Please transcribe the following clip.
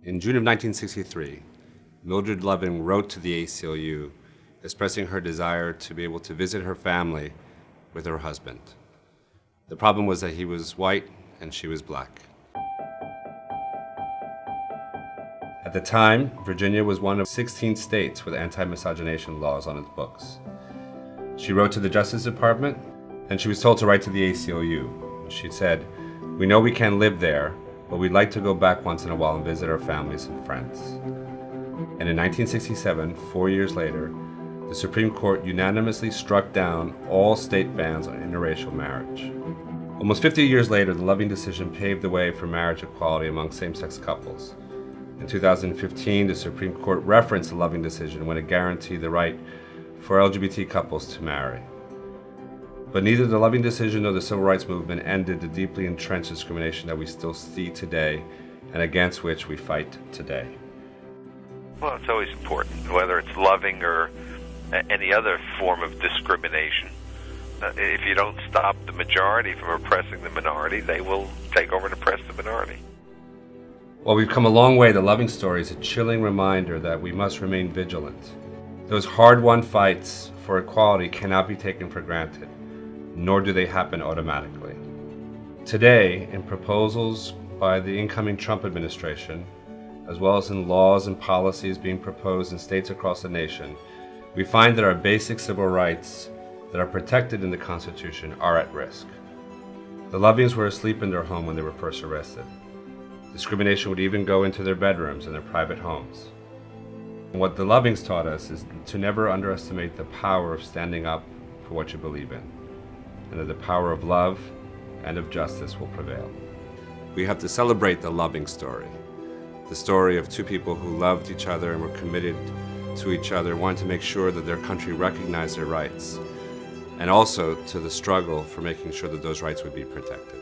In June of 1963, Mildred Loving wrote to the ACLU expressing her desire to be able to visit her family with her husband. The problem was that he was white and she was black. At the time, Virginia was one of 16 states with anti-miscegenation laws on its books. She wrote to the Justice Department, and she was told to write to the ACLU. She said, "We know we can't live there, but we'd like to go back once in a while and visit our families and friends." And in 1967, 4 years later, the Supreme Court unanimously struck down all state bans on interracial marriage. Almost 50 years later, the Loving decision paved the way for marriage equality among same-sex couples. In 2015, the Supreme Court referenced the Loving decision when it guaranteed the right for LGBT couples to marry. But neither the Loving decision nor the Civil Rights Movement ended the deeply entrenched discrimination that we still see today and against which we fight today. Well, it's always important, whether it's Loving or any other form of discrimination. If you don't stop the majority from oppressing the minority, they will take over and oppress the minority. While we've come a long way, the Loving story is a chilling reminder that we must remain vigilant. Those hard-won fights for equality cannot be taken for granted, nor do they happen automatically. Today, in proposals by the incoming Trump administration, as well as in laws and policies being proposed in states across the nation, we find that our basic civil rights that are protected in the Constitution are at risk. The Lovings were asleep in their home when they were first arrested. Discrimination would even go into their bedrooms and their private homes. And what the Lovings taught us is to never underestimate the power of standing up for what you believe in, and that the power of love and of justice will prevail. We have to celebrate the Loving story, the story of two people who loved each other and were committed to each other, wanting to make sure that their country recognized their rights, and also to the struggle for making sure that those rights would be protected.